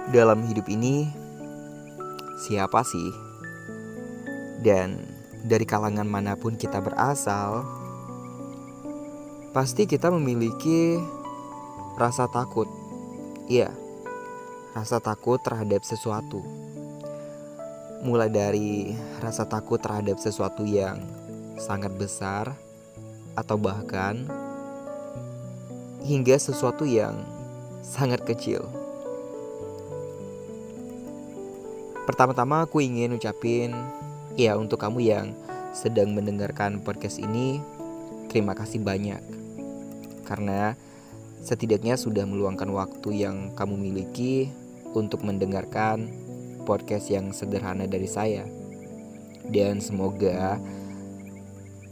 Dalam hidup ini, siapa sih? Dan dari kalangan manapun kita berasal, pasti kita memiliki rasa takut. Iya, rasa takut terhadap sesuatu. Mulai dari rasa takut terhadap sesuatu yang sangat besar, atau bahkan hingga sesuatu yang sangat kecil. Pertama-tama aku ingin ucapin untuk kamu yang sedang mendengarkan podcast ini, terima kasih banyak. Karena setidaknya sudah meluangkan waktu yang kamu miliki untuk mendengarkan podcast yang sederhana dari saya. Dan semoga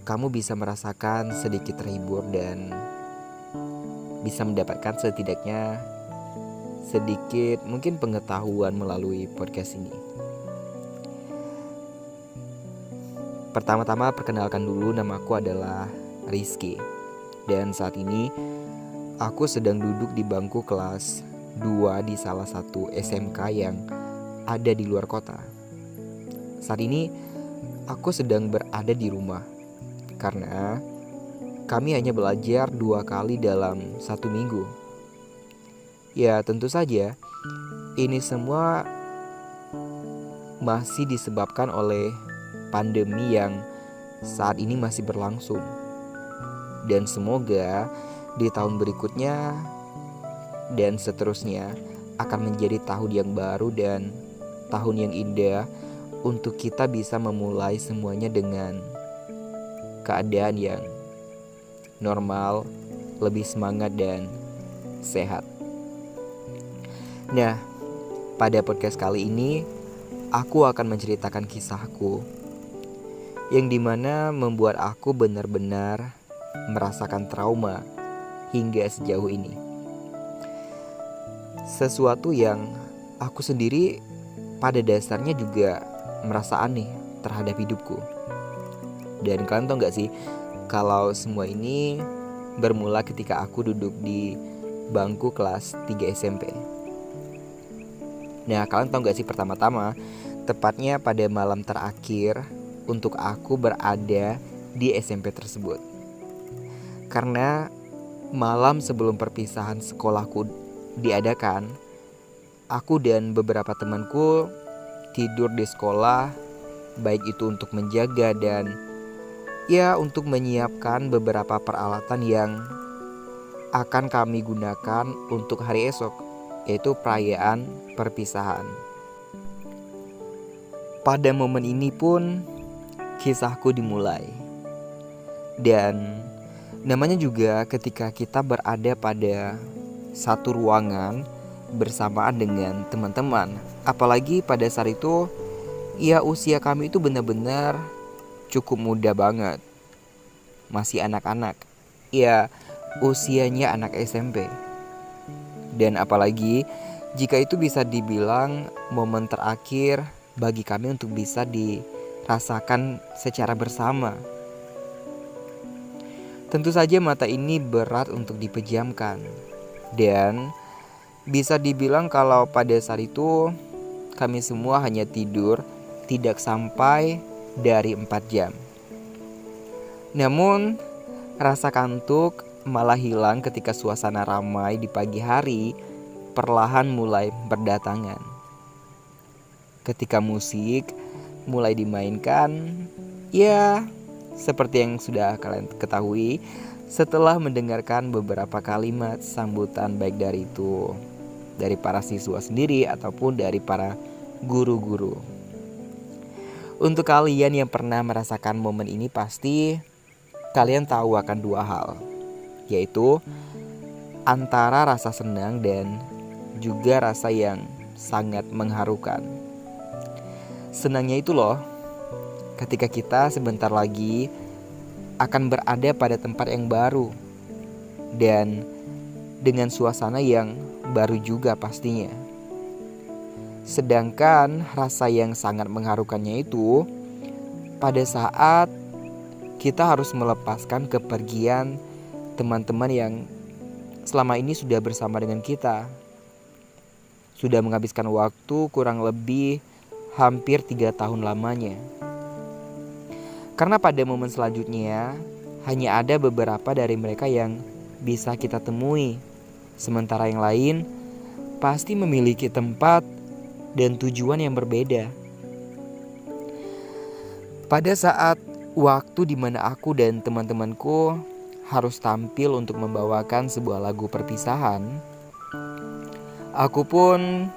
kamu bisa merasakan sedikit terhibur dan bisa mendapatkan setidaknya sedikit mungkin pengetahuan melalui podcast ini. Pertama-tama perkenalkan dulu, namaku adalah Rizky. Dan saat ini aku sedang duduk di bangku kelas 2 di salah satu SMK yang ada di luar kota. Saat ini aku sedang berada di rumah karena kami hanya belajar 2 kali dalam 1 minggu. Ya tentu saja ini semua masih disebabkan oleh pandemi yang saat ini masih berlangsung. Dan semoga di tahun berikutnya dan seterusnya akan menjadi tahun yang baru dan tahun yang indah untuk kita bisa memulai semuanya dengan keadaan yang normal, lebih semangat dan sehat. Nah, pada podcast kali ini aku akan menceritakan kisahku yang dimana membuat aku benar-benar merasakan trauma hingga sejauh ini. Sesuatu yang aku sendiri pada dasarnya juga merasa aneh terhadap hidupku. Dan kalian tahu gak sih, kalau semua ini bermula ketika aku duduk di bangku kelas 3 SMP. Nah, kalian tahu gak sih, pertama-tama tepatnya pada malam terakhir untuk aku berada di SMP tersebut. Karena malam sebelum perpisahan sekolahku diadakan, aku dan beberapa temanku tidur di sekolah, baik itu untuk menjaga dan untuk menyiapkan beberapa peralatan yang akan kami gunakan untuk hari esok, yaitu perayaan perpisahan. Pada momen ini pun kisahku dimulai. Dan namanya juga ketika kita berada pada satu ruangan bersamaan dengan teman-teman. Apalagi pada saat itu usia kami itu benar-benar cukup muda banget. Masih anak-anak. Usianya anak SMP. Dan apalagi jika itu bisa dibilang momen terakhir bagi kami untuk bisa dirasakan secara bersama. Tentu saja mata ini berat untuk dipejamkan. Dan bisa dibilang kalau pada saat itu kami semua hanya tidur tidak sampai dari 4 jam. Namun rasa kantuk malah hilang ketika suasana ramai di pagi hari perlahan mulai berdatangan. Ketika musik mulai dimainkan, seperti yang sudah kalian ketahui, setelah mendengarkan beberapa kalimat sambutan baik dari para siswa sendiri ataupun dari para guru-guru. Untuk kalian yang pernah merasakan momen ini, pasti kalian tahu akan 2 hal, yaitu antara rasa senang dan juga rasa yang sangat mengharukan. Senangnya itu loh, ketika kita sebentar lagi akan berada pada tempat yang baru dan dengan suasana yang baru juga pastinya. Sedangkan rasa yang sangat mengharukannya itu pada saat kita harus melepaskan kepergian teman-teman yang selama ini sudah bersama dengan kita. sudah menghabiskan waktu kurang lebih hampir 3 tahun lamanya. Karena pada momen selanjutnya hanya ada beberapa dari mereka yang bisa kita temui, sementara yang lain pasti memiliki tempat dan tujuan yang berbeda. Pada saat waktu di mana aku dan teman-temanku harus tampil untuk membawakan sebuah lagu perpisahan, aku pun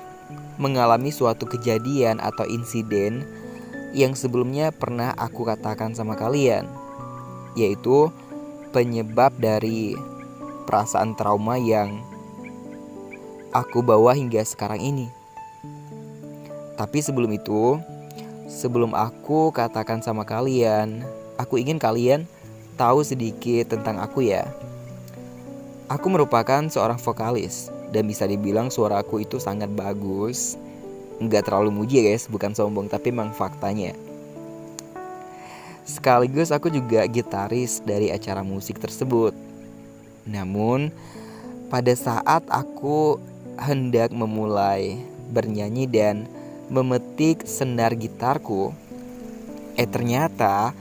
mengalami suatu kejadian atau insiden yang sebelumnya pernah aku katakan sama kalian, yaitu penyebab dari perasaan trauma yang aku bawa hingga sekarang ini. Tapi sebelum itu, sebelum aku katakan sama kalian, aku ingin kalian tahu sedikit tentang aku ya. Aku merupakan seorang vokalis dan bisa dibilang suaraku itu sangat bagus. Nggak terlalu muji ya guys, bukan sombong tapi memang faktanya. Sekaligus aku juga gitaris dari acara musik tersebut. Namun pada saat aku hendak memulai bernyanyi dan memetik senar gitarku, ternyata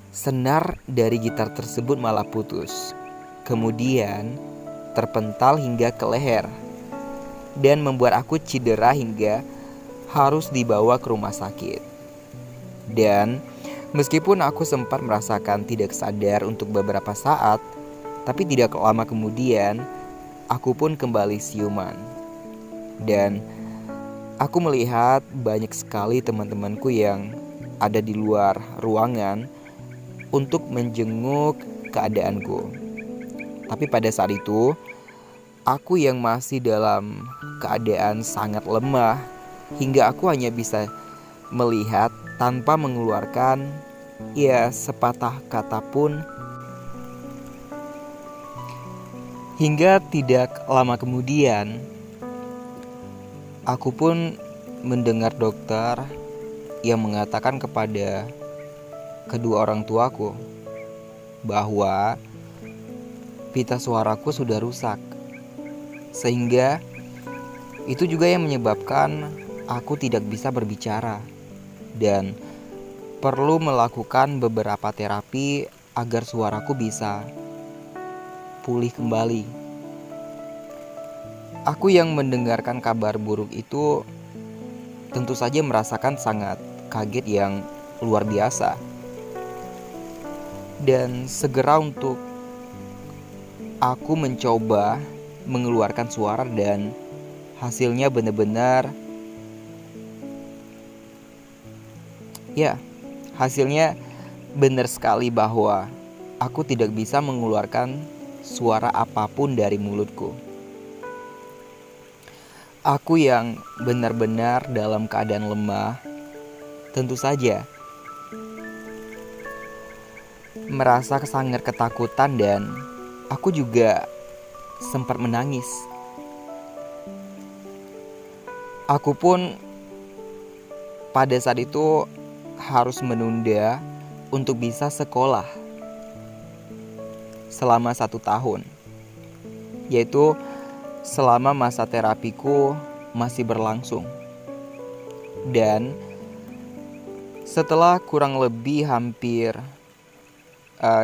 senar dari gitar tersebut malah putus. Kemudian terpental hingga ke leher dan membuat aku cedera hingga harus dibawa ke rumah sakit. Dan meskipun aku sempat merasakan tidak sadar untuk beberapa saat, tapi tidak lama kemudian aku pun kembali siuman. Dan aku melihat banyak sekali teman-temanku yang ada di luar ruangan untuk menjenguk keadaanku. Tapi pada saat itu, aku yang masih dalam keadaan sangat lemah, hingga aku hanya bisa melihat tanpa mengeluarkan sepatah kata pun. Hingga tidak lama kemudian, aku pun mendengar dokter yang mengatakan kepada kedua orang tuaku bahwa pita suaraku sudah rusak. Sehingga itu juga yang menyebabkan aku tidak bisa berbicara dan perlu melakukan beberapa terapi agar suaraku bisa pulih kembali. Aku yang mendengarkan kabar buruk itu tentu saja merasakan sangat kaget yang luar biasa. Dan segera untuk aku mencoba mengeluarkan suara dan hasilnya benar-benar hasilnya benar sekali bahwa aku tidak bisa mengeluarkan suara apapun dari mulutku. Aku yang benar-benar dalam keadaan lemah, tentu saja merasa sangat ketakutan dan aku juga sempat menangis. Aku pun pada saat itu harus menunda untuk bisa sekolah selama 1 tahun, yaitu selama masa terapiku masih berlangsung. Dan setelah kurang lebih hampir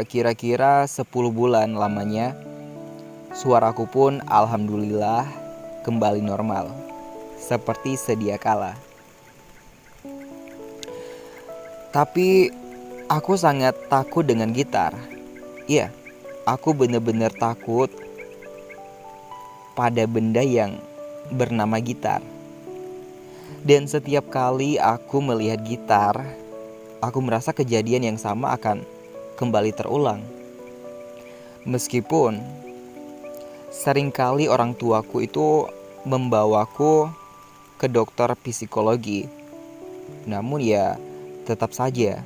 kira-kira 10 bulan lamanya, suaraku pun alhamdulillah kembali normal seperti sedia kala. Tapi aku sangat takut dengan gitar. Iya, aku benar-benar takut pada benda yang bernama gitar. Dan setiap kali aku melihat gitar, aku merasa kejadian yang sama akan kembali terulang. Meskipun seringkali orang tuaku itu membawaku ke dokter psikologi, namun ya tetap saja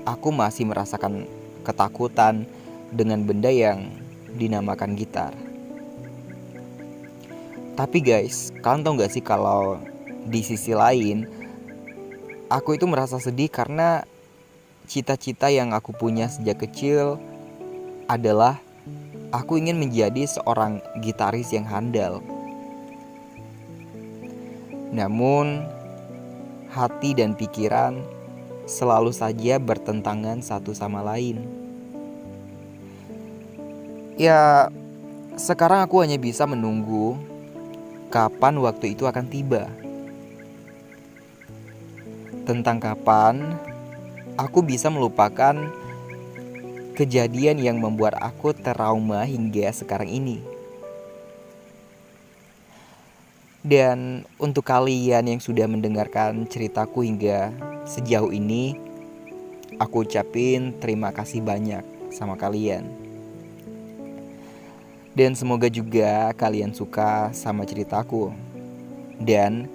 aku masih merasakan ketakutan dengan benda yang dinamakan gitar. Tapi guys, kalian tahu gak sih kalau di sisi lain aku itu merasa sedih karena cita-cita yang aku punya sejak kecil adalah aku ingin menjadi seorang gitaris yang handal. Namun, hati dan pikiran selalu saja bertentangan satu sama lain. Ya, sekarang aku hanya bisa menunggu kapan waktu itu akan tiba. Tentang kapan aku bisa melupakan kejadian yang membuat aku trauma hingga sekarang ini. Dan untuk kalian yang sudah mendengarkan ceritaku hingga sejauh ini, aku ucapin terima kasih banyak sama kalian. Dan semoga juga kalian suka sama ceritaku dan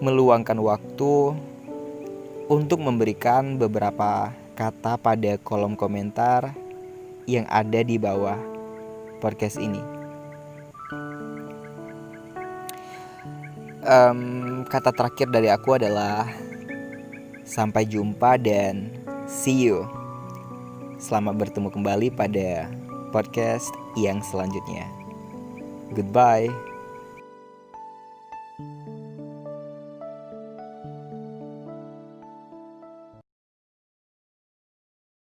meluangkan waktu untuk memberikan beberapa kata pada kolom komentar yang ada di bawah podcast ini. Kata terakhir dari aku adalah sampai jumpa dan see you. Selamat bertemu kembali pada podcast yang selanjutnya. Goodbye.